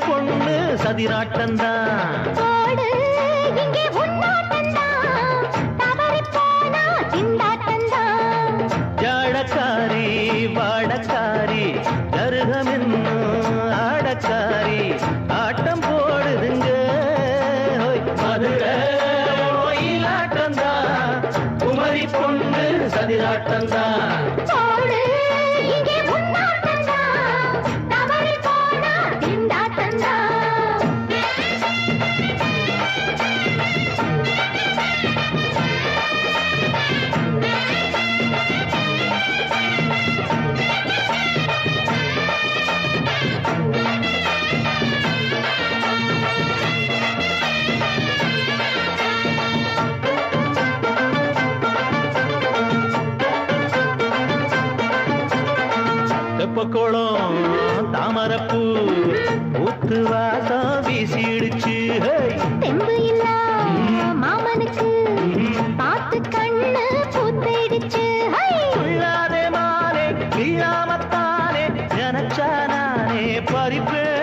பொண்ணு சதிராட்டந்தா ஜாடக்காரி வாடக்காரி கருகமென்னு ஆடக்காரி ஆட்டம் போடுதுங்க மதுரை ஆட்டந்தா குமரி பொண்ணு சதிராட்டந்தா தெப்பக்குளம் தாமரப்பூ ஊத்து வாசம் வீசிடுச்சு தெம்பு இல்ல மாமனுக்கு பார்த்து கண்ணு பூத்திடுச்சு உள்ளாதே மாலே இல்லாமத்தானே நினைச்சா நானே பறிப்பேன்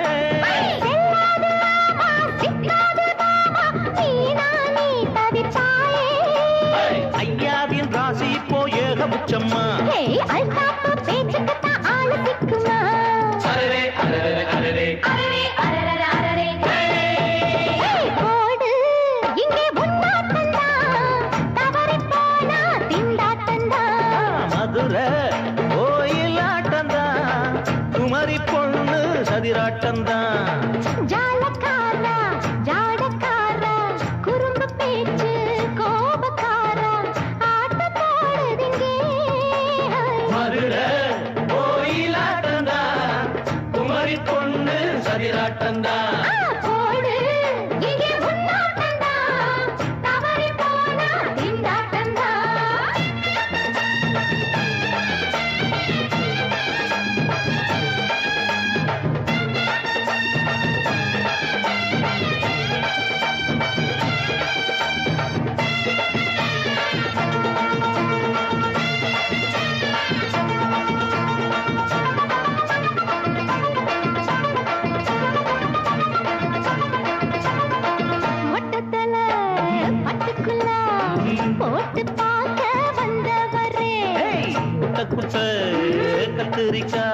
கத்திரிக்கா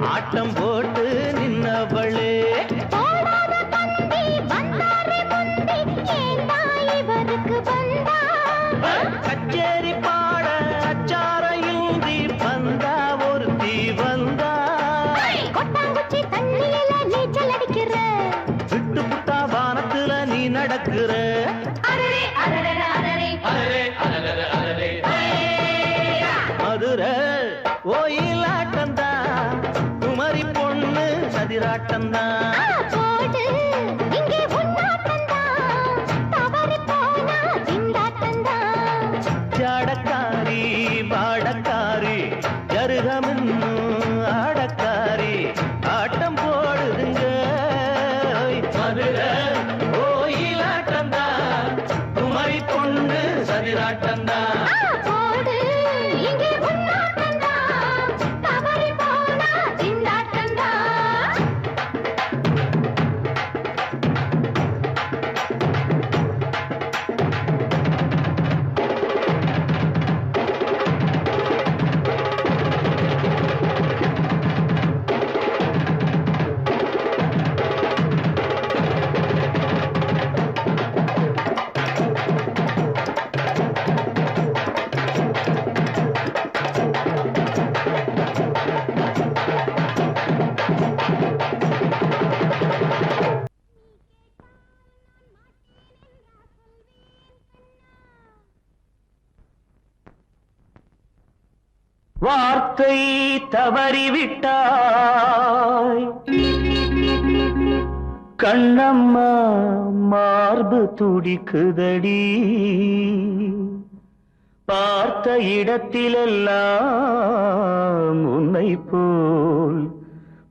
ஆட்டம் போட்டு நின்னவளே போடாத தந்தி வந்தாரே முந்தி ஏண்டா இவருக்கு வந்தா கச்சேரி பாட அச்சார இன்றி வந்தா ஒருத்தி வந்தா கொட்டாங்குச்சி தண்ணியில நீச்சல் அடிக்கிற விட்டு புட்டா வானத்துல நீ நடக்கிற மதுரை கோயிலாட்டந்தா குமரி பொண்ணு சதிராட்டந்தா போடு இங்கே உன்னாட்டந்தா தவறி போனா திண்டாட்டந்தா ஜாடக்காரி பாடக்காரி ஜருகமின்னு ஆடக்காரி ஆட்டம் போடுதுங்க மதுரை கோயிலாட்டந்தா குமரி பொண்ணு சதிராட்டந்தா போடு இங்கே உன்னாட்டந்தா தவறி போனா திண்டாட்டந்தா வார்த்தை தவறிவிட்டாய் கண்ணம்மா மார்பு துடிக்குதடி பார்த்த இடத்திலெல்லாம் உன்னை போல்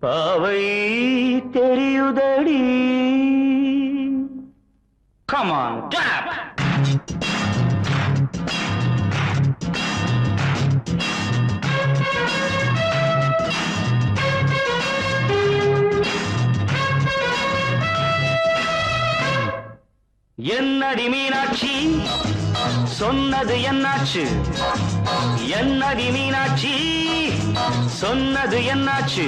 பாவை தெரியுதடி Come on, clap! என்னடி மீனாட்சி சொன்னது என்னாச்சு என்னடி மீனாட்சி சொன்னது என்னாச்சு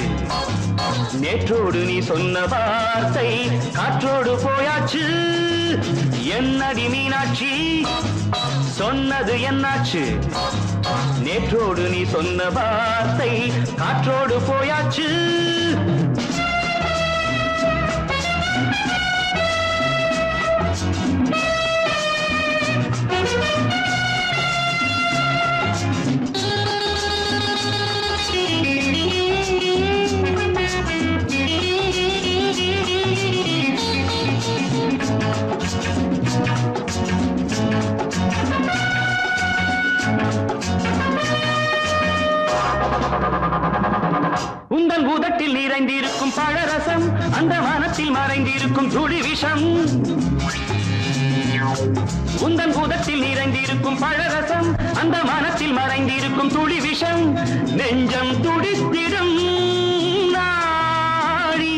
நேற்றோடு நீ சொன்ன வார்த்தை காற்றோடு போயாச்சு என்னடி மீனாட்சி சொன்னது என்னாச்சு நேற்றோடு நீ சொன்ன வார்த்தை காற்றோடு போயாச்சு உந்தன் பூதத்தில் நிறைந்திருக்கும் பழரசம் அந்த வானத்தில் மறைந்திருக்கும் துளி விஷம் உந்தன் பூதத்தில் நிறைந்திருக்கும் பழரசம் அந்த வானத்தில் மறைந்திருக்கும் துளி விஷம் நெஞ்சம் துடித்திடும் நாடி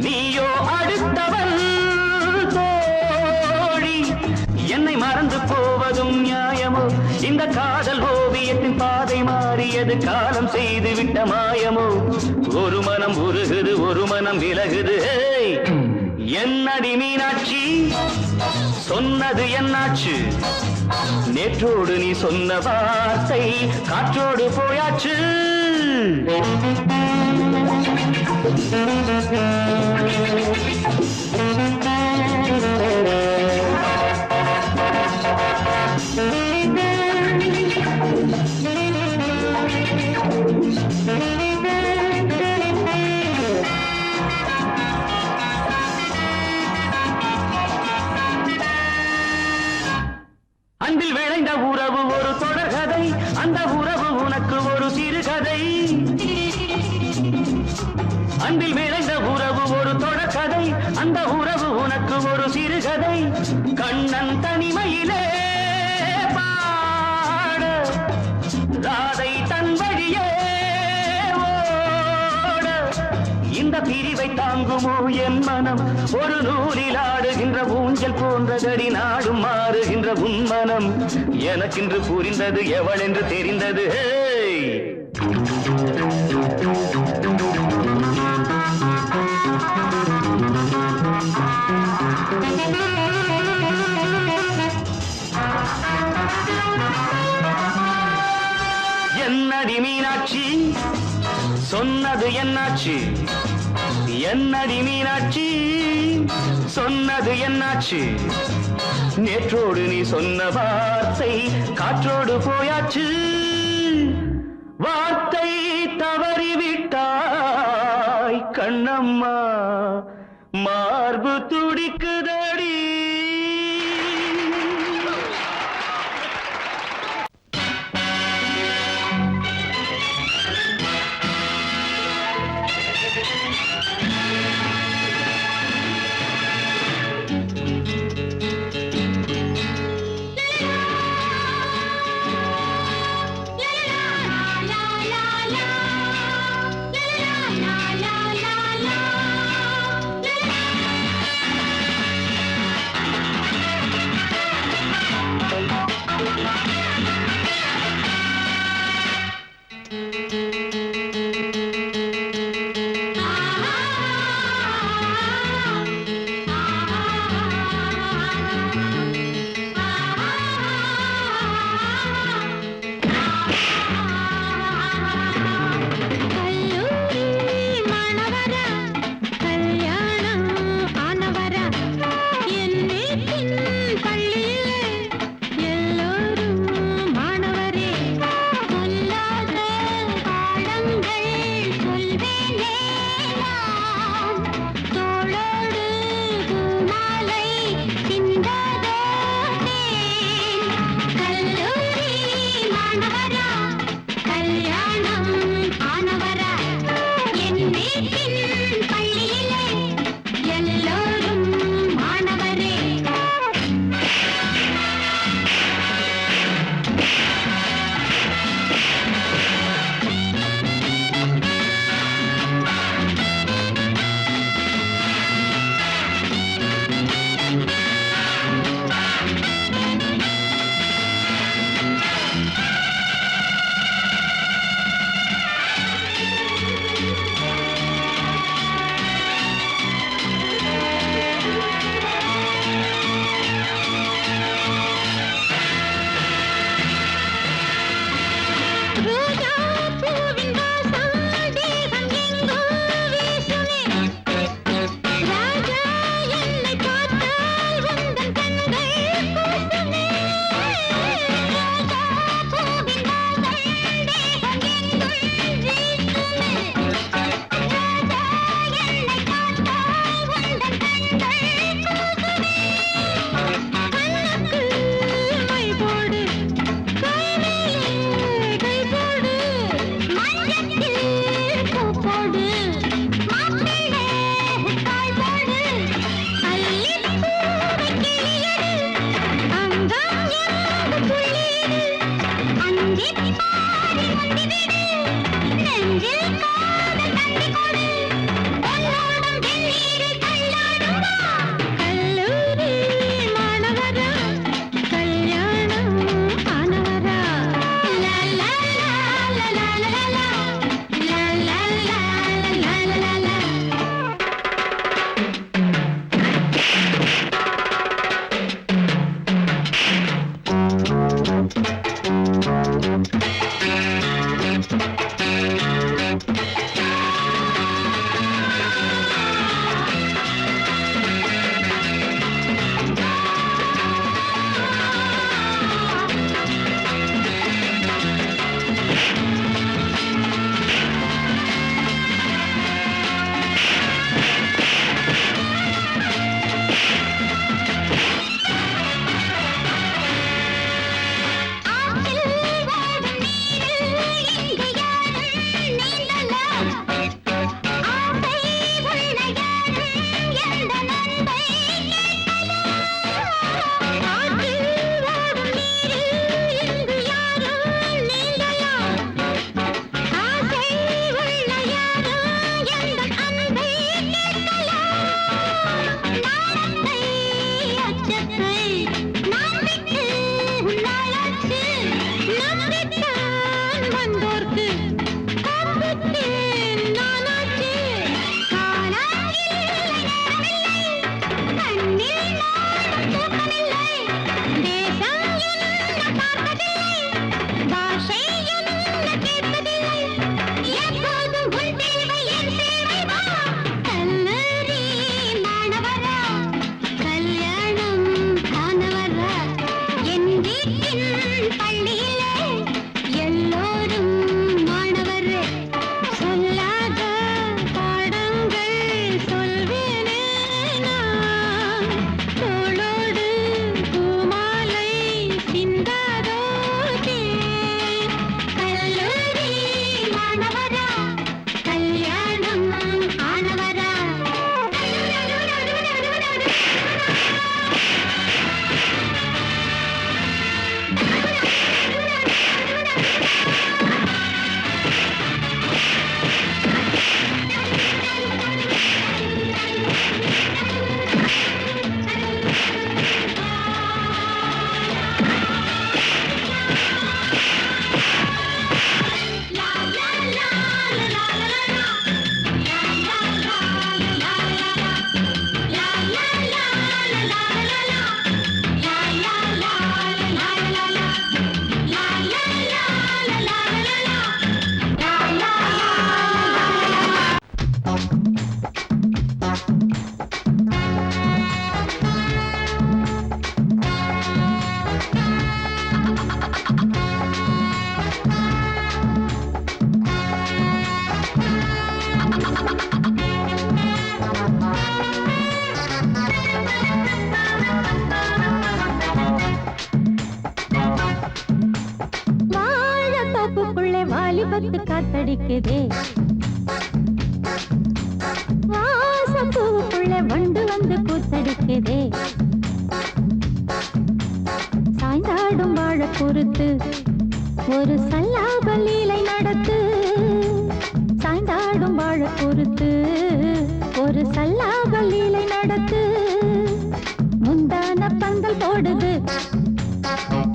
நீயோ அடுத்தவன் தோழி என்னை மறந்து போவதும் நியாயமோ இந்த காதல் ஓவியத்தின் பாதை மாறியது காலம் செய்து விட்ட மாயமோ ஒரு மனம் உருகுது ஒரு மனம் விலகுது என்னடி மீனாட்சி சொன்னது என்னாச்சு நேற்றோடு நீ சொன்ன வார்த்தை காற்றோடு போயாச்சு அன்பில் விளைந்த உறவு ஒரு தொடர்கதை அந்த உறவு உனக்கு ஒரு சிறுகதை அன்பில் விளைந்த உறவு ஒரு தொடர்கதை அந்த உறவு உனக்கு ஒரு சிறுகதை கண்ணன் தனிமையிலே பாட ராதை தன் வழியே ஓட இந்த பிரிவை தாங்குமோ என் மனம் ஒரு நூலில் ஆடுகின்ற ஊஞ்சல் போன்றதடி நாடும் மாறுகின்ற உன்மனம் எனக்கென்று புரிந்தது எவள் என்று தெரிந்தது என்னடி மீனாட்சி சொன்னது என்னாச்சு என்னடி மீனாட்சி சொன்னது என்னாச்சு நேற்றோடு நீ சொன்ன வார்த்தை காற்றோடு போயாச்சு வார்த்தை தவறிவிட்டாய் கண்ணம்மா மார்பு துடிக்குதடி வந்தோர்க்கு வாலிபத்து காத்தடிக்குதே வாசப்பூவுக்குள்ள வண்டு வந்து கூத்தடிக்குதே சாய்ந்தாடும் வாழ பொறுத்து ஒரு சல்லாப லீலை நடத்து சாய்ந்தாடும் வாழ பொறுத்து ஒரு சல்லாப லீலை நடத்து முந்தான பந்தல் போடுது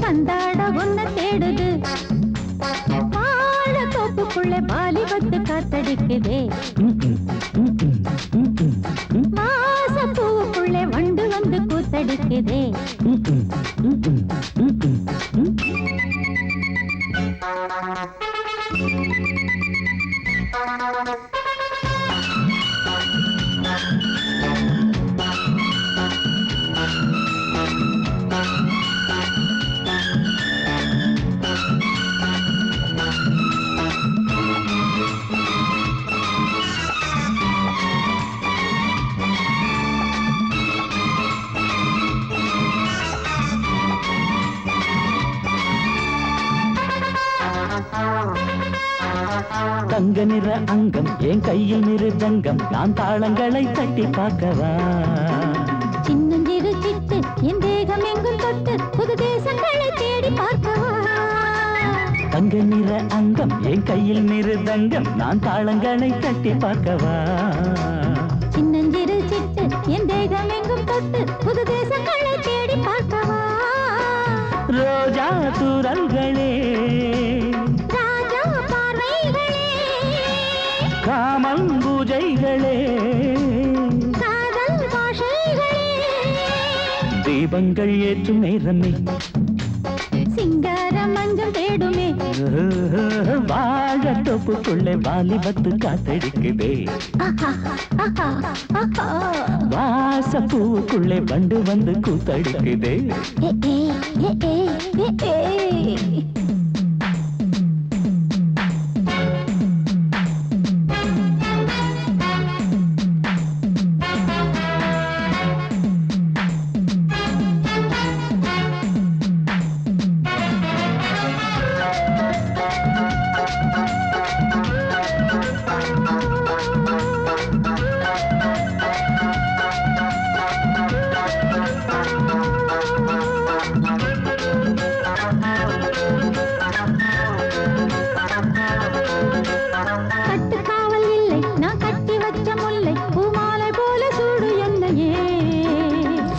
பந்தாட ஒன்ன தேடுது வாழ தோப்புக்குள்ள வாலிபத்து காத்தடிக்குதே வாசப்பூவுக்குள்ள வண்டு வந்து கூத்தடிக்குதே தங்க நிற அங்கம் என் கையில் மிருதங்கம் நான் தாளங்களை தட்டி பார்க்கவா சின்னஞ்சிறு சிட்டு என் தேகம் எங்கும் தொட்டு புது தேசங்களை தேடி பார்க்கவா தங்க நிற அங்கம் என் கையில் மிருதங்கம் நான் தாளங்களை தட்டி பார்க்கவா சின்னஞ்சிறு சிட்டு என் தேகம் எங்கும் தொட்டு புது தேசங்களை தேடி பார்க்கவா ரோஜா தூரல்களே ராஜா பார்வைகளே காமம் பூஜைகளே காதல் பாஷைகளே தீபங்கள் ஏற்றும் நேரமே சிங்கார மஞ்சள் தேடுமே வாழ தொப்புக்குள்ளே வாலிபத்து காத்தடிக்குதே வாசப்பூவுக்குள்ளே வண்டு வந்து கூத்தடிக்குதே கட்டுக்காவல் இல்லை நான் கட்டி வச்ச முல்லை பூமாலை போல சூடு என்னையே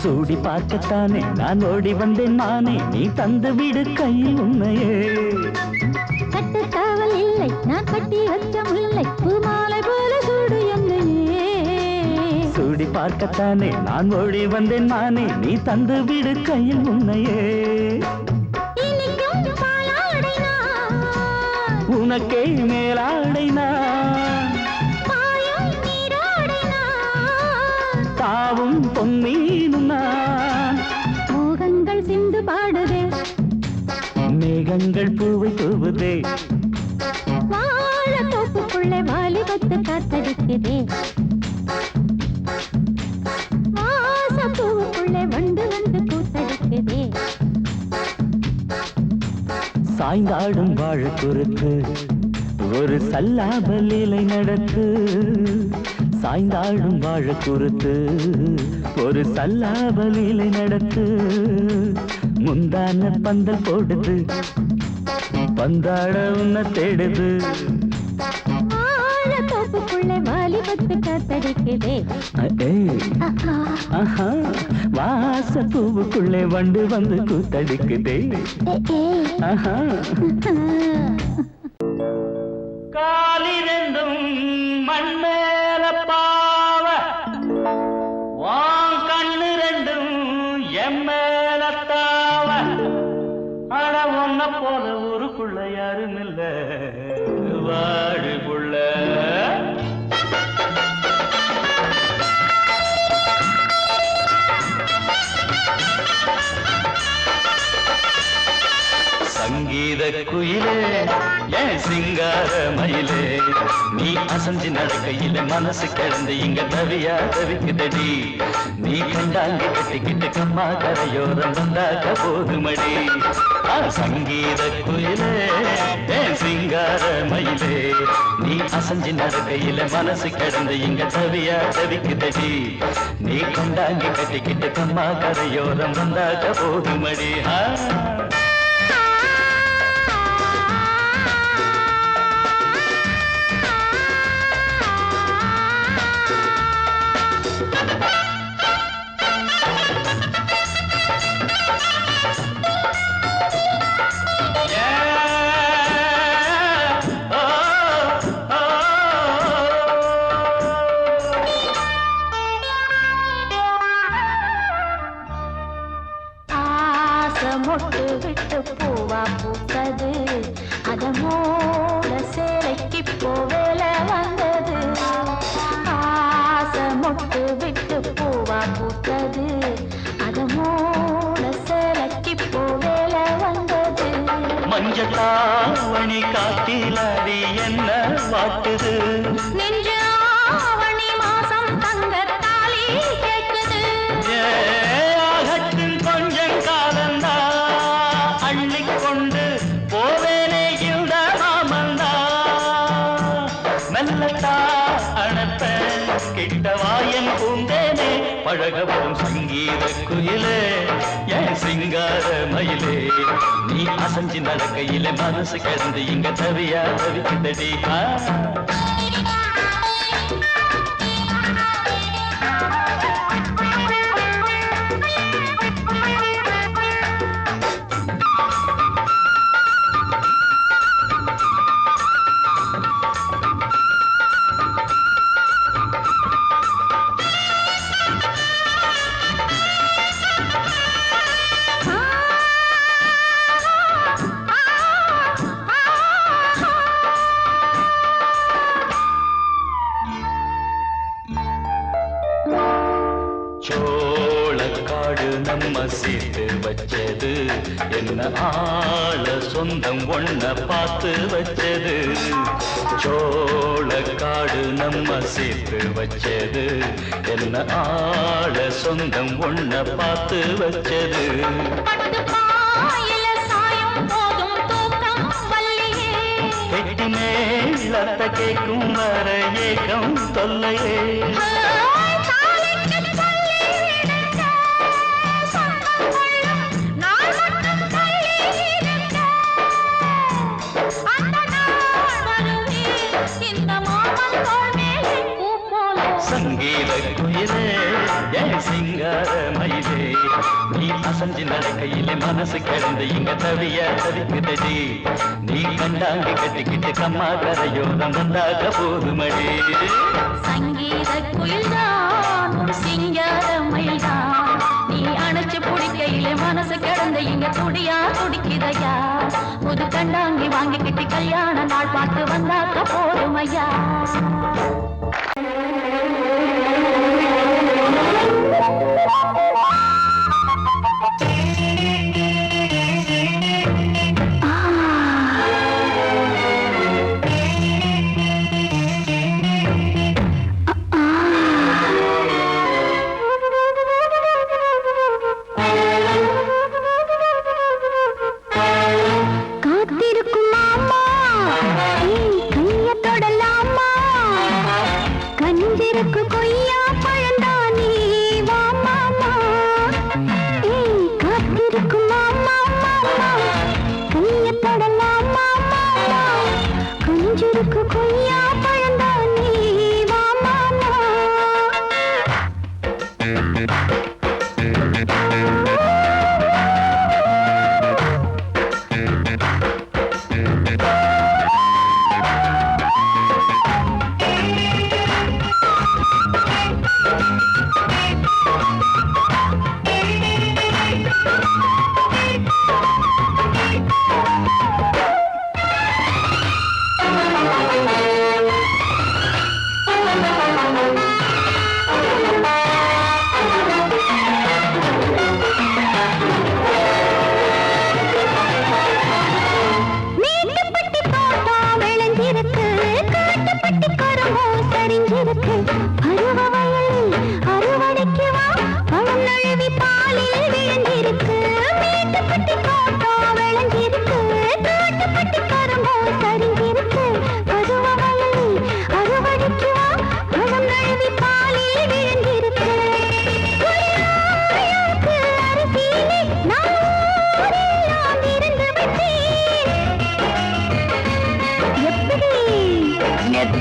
சூடி பார்க்கத்தானே நான் ஓடி வந்தேன் நானே நீ தந்து விடு கையில் உண்மையே கட்டுக்காவல் இல்லை நான் கட்டி வச்ச முல்லை பூமாலை போல சூடு என்னையே சூடி பார்க்கத்தானே நான் ஓடி வந்தேன் நானே நீ தந்து விடு கையில் உண்மையே இனிக்கும் பாலாடை நான் உனக்கே மேலாடை நான் பாயும் நீரோடை நான் தாவும் பொன்மீனும் நான் மோகங்கள் சிந்து பாடுதே மேகங்கள் பூவை தூவுதே வாழ தோப்புக்குள்ளே வாலிபத்து காத்தடிக்குதே வாசப்பூவுக்குள்ளே வண்டு வந்து கூத்தடிக்குதே சாய்ந்தாடும் வாழ குறுக்கு ஒரு சல்லாப லீலை நடத்து சாய்ந்தாடும் வாழ குறுத்து ஒரு சல்லாப லீலை நடத்து முந்தான பந்தல் போடுது பந்தாட உன்ன தேடுது வாழ தோப்புக்குள்ளே வாலிபத்து காத்தடிக்குதே ஆஹா வாசப்பூவுக்குள்ளே வண்டு வந்து கூத்தடிக்குதே ஆஹா காலிரண்டும் மண்மேல பாவ வான் கண்ணு ரெண்டும் எம்மேல தாவ ஆனா ஒன்ன போல ஊருக்குள்ள யாரும் இல்ல வாழுக்குள்ள சங்கீத குயிலே ஏன் சிங்கார மயிலே நீ அசஞ்சு நடக்கையில மனசு கிடந்து இங்க தவியா தவிக்குதடி நீ கண்டாங்கி கட்டிக்கிட்டு கம்மா கரையோரம் வந்தாக்க போதுமடி சங்கீத குயிலே சிங்கார மயிலே நீ அசஞ்சி நடக்கையில மனசு கிடந்து இங்க தவியா தவிக்குதடி நீ கண்டாங்கி கட்டிக்கிட்டு கம்மா கரையோரம் வந்தாக்க போதுமடி மொட்டு விட்டு பூவா பூத்தது அதமோட சேலைக்கு போவேல வந்தது ஆசை மொட்டு விட்டு பூவா பூத்தது அதமோட சேலைக்கு போவேல வந்தது மஞ்சளாவணி காட்டிலாடி என்ன வாட்டுது நெஞ்சு ஆவணி மாசம் தங்க தாலி கேட்குது கொஞ்சம் காலந்தா அள்ளிக்கொண்டு போவேனே இந்த மாமந்தா மெல்லத்தா அணப்ப கிட்டவாயன் பூந்தேனே பழகவும் சங்கீத குயிலே என் சிங்கார மயிலே நீ அசஞ்சி நடக்கையில மனசு கிடந்து இங்க தவியா தவிக்குதடி சோளக்காடு நம்ம சேர்த்து வச்சது என்ன ஆள சொந்தம் ஒன்ன பார்த்து வச்சது சோளக்காடு நம்ம சேர்த்து வச்சது என்ன ஆள சொந்தம் ஒன்ன பார்த்து வச்சது கெட்டி மேலத்த கேட்கும் வர ஏக்கம் தொல்லையே சங்கீத குயிலே என் சிங்கார மயிலே நீ அசஞ்சி நடக்கையில மனசு கிடந்து இங்க தவிய தவிக்குதடி நீ கண்டாங்கி கட்டிக்கிட்டு கம்மா கரையோரம் வந்தாக போதுமடி சங்கீத குயில்தான் சிங்கார மயில்தான் நீ அணைச்சு பிடிக்கையில மனசு கிடந்து இங்க துடியா துடிக்குதையா புது கண்டாங்கி வாங்கிக்கிட்டு கல்யாண நாள் பார்த்து வந்தாக்க போதுமையா कोई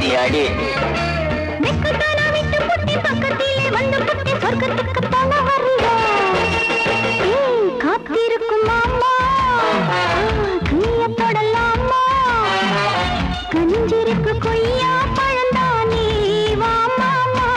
அடி அடி பக்கத்திலே வந்து புட்டி சொர்க்கத்துக்கு போன வரியா காத்திருக்கும் மாமா கைய தொடலாமா கஞ்சிருக்கு கொய்யா பழந்தானே வா மாமா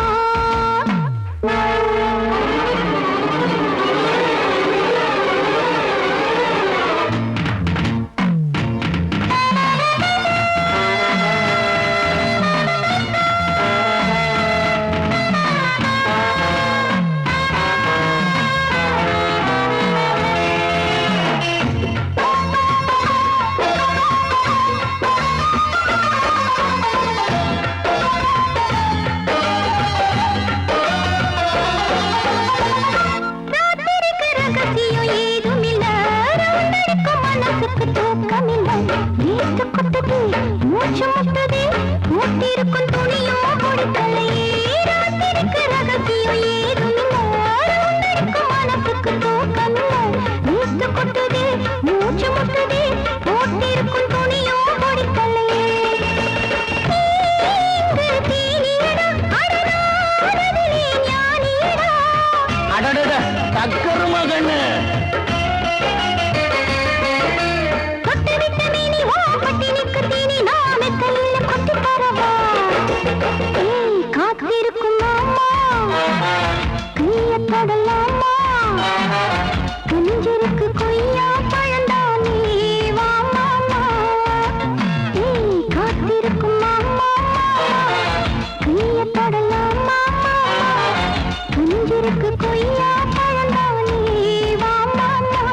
மூச்சு முட்டதே மூட்டிருக்கும் துணியோ முடிக்கலையே ராத்திரிக்கு ரகசியம் ஏதுமில்லை மனசுக்கு தூக்கமில்லை நீத்து கொட்டதே மூச்சு முட்டதே மூட்டிருக்கும் துணியோ முடிக்கலையே தக்கரு மகன்னு காத்திருக்கும் மாமா கைய தொடலாமா கஞ்சிருக்கு கொய்யா பழந்தானே வா மாமா காத்திருக்கும் மாமா கைய தொடலாமா கஞ்சிருக்கு கொய்யா பழந்தானே வா மாமா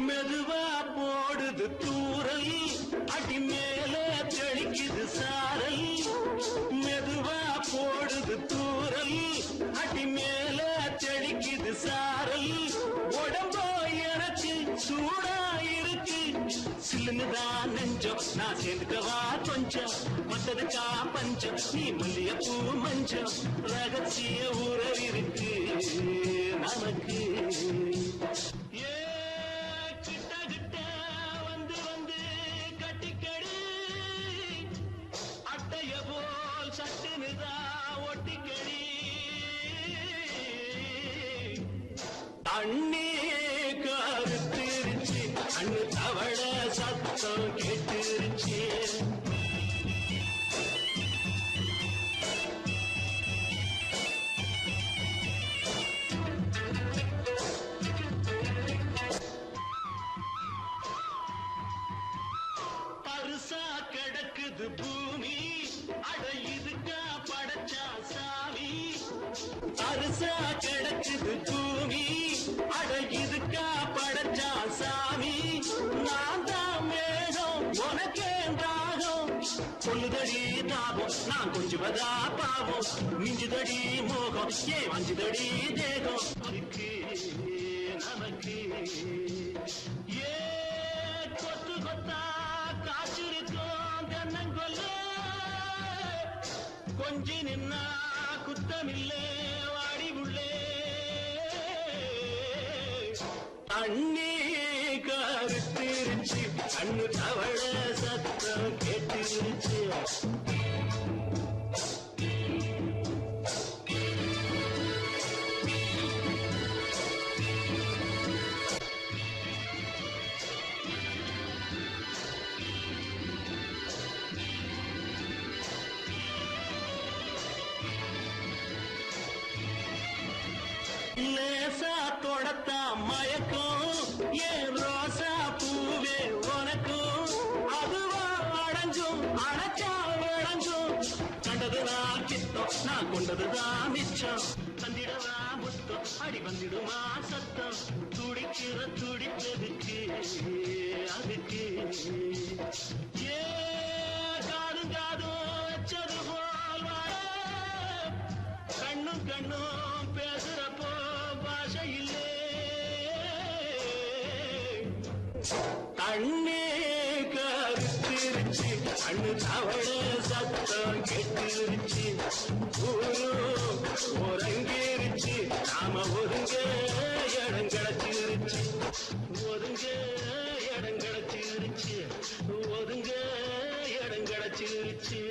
மெதுவா போடுது தூரல் அடி மேல தெளிக்குது சாரல் மெதுவா போடுது தூரல் அடி மேல தெளிக்குது சாரல் உடம்போ எனக்கு சூடா இருக்கு சில்லுதான் நெஞ்சம் நான் சேர்ந்துக்கவா கொஞ்சம் மத்ததுக்கா பஞ்சம் நீ மல்லிய பூ மஞ்சம் ரகசிய உறவிருக்கு நமக்கு அண்ணே கருத்திருச்சு அண்ணு தவள சத்தம் கேட்டுருச்சு பருசா கிடக்குது பூமி அட இதுக்கா படைச்சா சாமி பருசா கிடக்குது பூமி அட இதுக்கா படைச்சா சாமி நான் தான் மேகம் உனக்கே தாகம் நான் கொஞ்சுவதா பாவம் மிஞ்சுதடி மோகம் ஏன் வஞ்சுதடி தேகம் இருக்கு நமக்கு ஏ கொத்து கொத்தா காய்ச்சிருக்கோம் தென்னங்கொல்ல கொஞ்சி நின்னா குத்தமில்லே வாடி உள்ளே அண்ணி கருத்திருச்சு கண்ணு தவள சத்தம் கேட்டுருச்சு லேசா தொடத்தா மயக்கும் ஏன் ரோசா பூவே உனக்கும் அதுவா அடைஞ்சும் அடைச்சா விளைஞ்சும் கண்டதுதான் கித்தம் நான் கொண்டதுதான் மிச்சம் தந்திடவா முத்தம் அடி வந்திடுமா சத்தம் துடிக்கிற துடிப்பதுக்கு அதுக்கு ஏ காதும் காதும் வச்சது போல் வாழ கண்ணும் கண்ணும் பேசுறப்போ பாஷை இல்லே தண்ணே கருத்திருச்சு கண்ணு தவள சத்தம் கெட்டிருச்சு ஊரு ஒருங்கிருச்சு நாம ஒருங்க இடம் கிடைச்சிருச்சு ஒருங்க இடம் கிடைச்சிருச்சு ஒருங்க இடம் கிடைச்சிருச்சு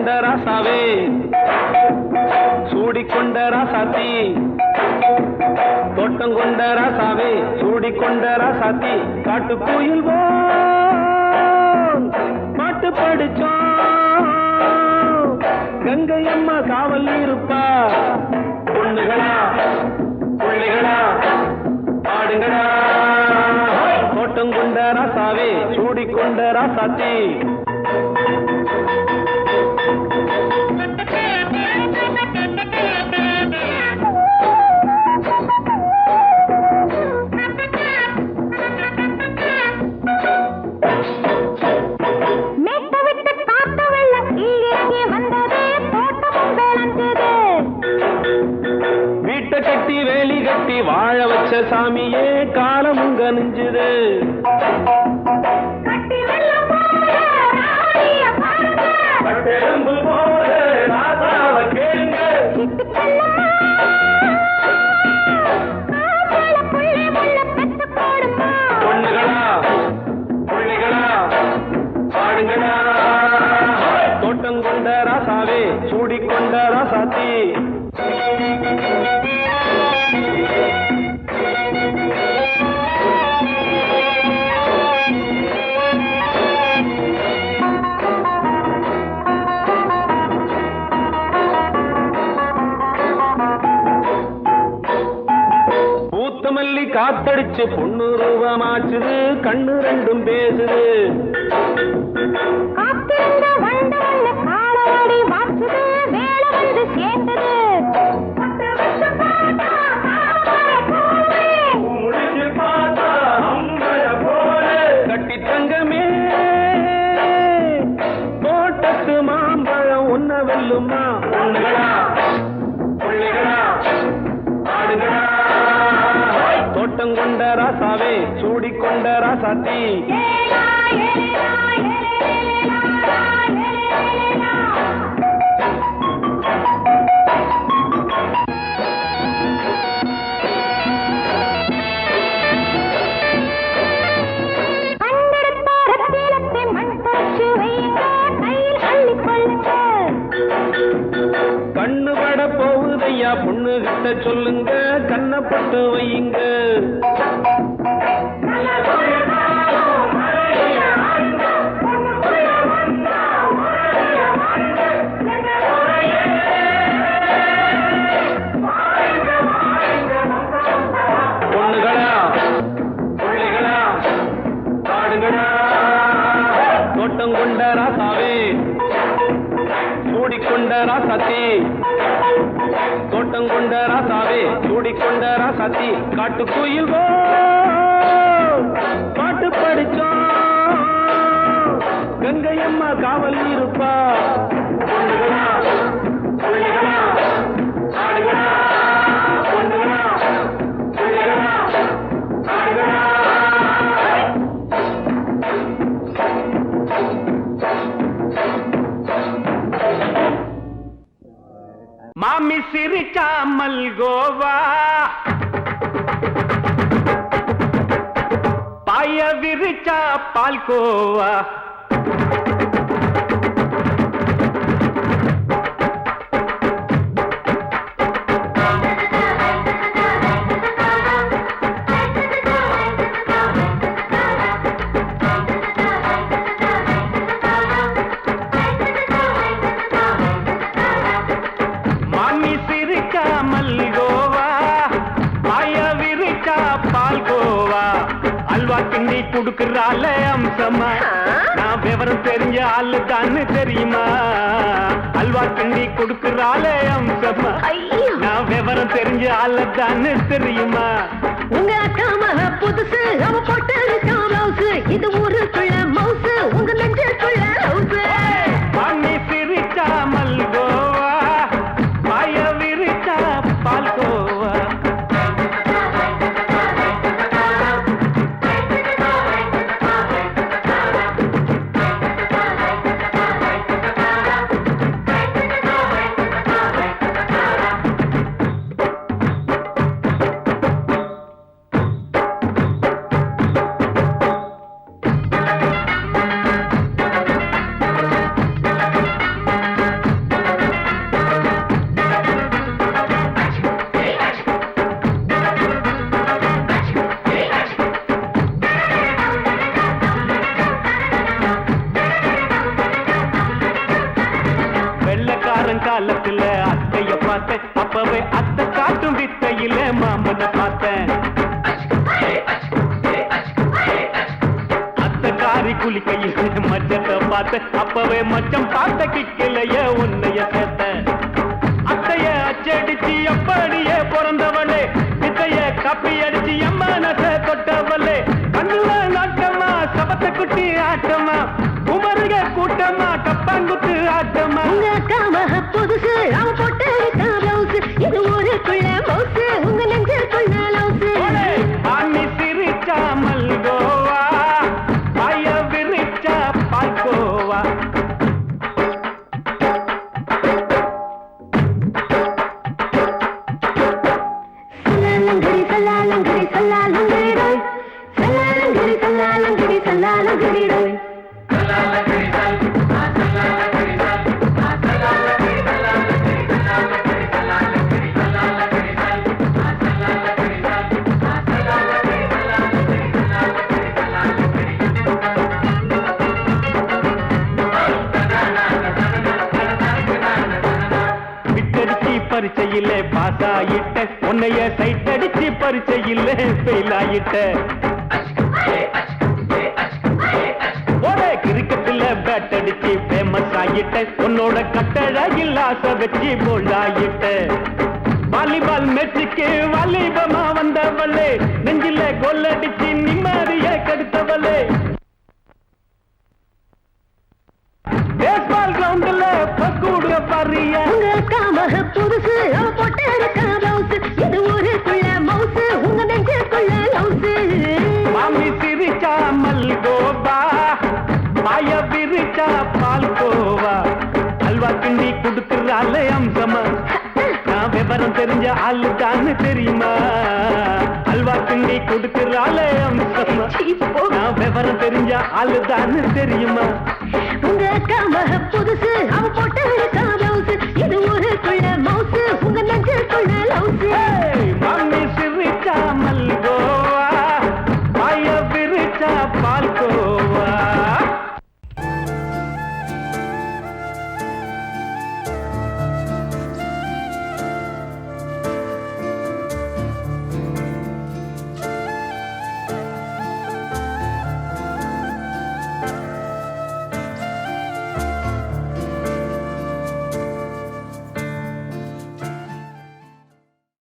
கொண்ட ராசாவே சூடிக்கொண்ட ராசாத்தி தோட்டம் கொண்ட ராசாவே சூடிக்கொண்ட ராசாத்தி காட்டு கோயில் பாட்டு படிச்சோம் கங்கை அம்மா காவல் இருப்பா பொண்ணுகளா பிள்ளைகளா ஆடுங்களா தோட்டம் கொண்ட ராசாவே சூடிக்கொண்ட ராசாத்தி கட்டி வேலி கட்டி வாழ வச்ச சாமியே காலமும் கனிஞ்சுது பொண்ணுகளா பிள்ளைகளா ஆடுங்களா தோட்டம் கொண்ட ராசாவே சூடிக்கொண்ட ராசாத்தி பூத்தமல்லி காத்தடிச்சு பொண்ணு ரூபமாச்சுது கண்ணு ரெண்டும் பேசுது கட்டி தங்கமே தோட்டத்து மாம்பழம் உன்ன வெல்லுமா பொண்ணுகளா பிள்ளைகளா ஆடுகளா தோட்டம் கொண்ட ராசாவே சூடிக்கொண்ட ராசாத்தி கண்ணு பட போகுதையா பொண்ணு கிட்ட சொல்லுங்க கண்ணப்பட்டு வையுங்க பொண்ணுகளா பிள்ளைகளா ஆடுங்களா தோட்டம் கொண்ட ராசாவே சூடிக்கொண்ட ராசாத்தி தோட்டம் கொண்ட ராசாவே சூடிக்கொண்ட ராசாத்தி காட்டு கோயில் பாட்டு படிச்சோம் கங்கை அம்மா காவல் இருப்பா பொண்ணுகளா பிள்ளைகளா ஆடுகளா பொண்ணுகளா பிள்ளைகளா ஆடுகளா மாமி சிரிச்சா மல்கோவா பாய விரிச்சா பால்கோவா கிண்டி குடுக்கறால அம்சமா நான் விவரம் தெரிஞ்ச ஆளு தான்னு தெரியுமா அல்வா கிண்டி குடுக்கறால அம்சமா நான் விவரம் தெரிஞ்ச ஆளு தான்னு தெரியுமா உங்க அக்கா மக புதுசு அவ போட்டு மவுசு இது ஊருக்குள்ள மவுசு உங்க நெஞ்சுக்குள்ள ஹவுசு மாமி சிரிச்சா மல்கோவா பாய விரிச்சா பால்கோவா மாறி குளிக்கையில் மச்சத்தை பார்த்த அப்பவே மச்சம் பார்த்த கிக்கலைய உன்னைய சேர்த்த அத்தைய அச்சடிச்சு அப்படியே பிறந்தவளே வித்தைய காப்பி அடிச்சு எம்மனச தொட்டவளே கண்ணுல நாட்டமா சபத்தை குட்டி ஆட்டமா குமருக கூட்டமா கப்பாங்குத்து ஆட்டமா உங்க காம புதுசு அவன் போட்டு பிளவுஸ் இது ஊருக்குள்ள மவுசு உங்க நெஞ்சுக்குள்ள லவுசு ஆமி சிரிச்சா மல்கோவா பாய விரிச்சா பாய்கோவா சல்லாலங்கடி சல்லாலங்கடி ரோய் சல்லாலங்கடி சல்லாலங்கடி சல்லாலங்கடி ரோய் பரிச்சையிலே பாஸ் ஆயிட்ட உன்னைய சைட் அடிச்சு பரிச்சையிலே ஃபெயில் ஆயிட்ட ஒரே கிரிக்கெட்ல பேட் அடிச்சு ஃபேமஸ் ஆயிட்ட உன்னோட கட்டழகில் ஆசை வச்சு போல்ட் ஆயிட்ட வாலிபால் மேட்சுக்கு வாலிபமா வந்தவளே நெஞ்சில கோல் அடிச்சு நிம்மதிய கெடுத்தவளே பேஸ்பால் கிரவுண்ட்ல பக்கூடுற பாரியா காம புதுசு அவ போட்டு பிளவுஸ் இது ஊருக்குள்ள மவுசு உங்க நெஞ்சுக்குள்ள லவுசு மாமி சிரிச்சா மல்கோவா பாய விரிச்சா பால்கோவா அல்வா கிண்டி குடுக்கறால அம்சமா நான் விவரம் தெரிஞ்ச ஆளு தான்னு தெரியுமா அல்வா கிண்டி குடுக்கறால அம்சமா நான் விவரம் தெரிஞ்ச ஆளு தான்னு தெரியுமா உங்க காம புதுசு அவ போட்டு பிளவுஸ் இது ஊருக்குள்ள மவுசு உங்க நெஞ்சுக்குள்ள லவுசு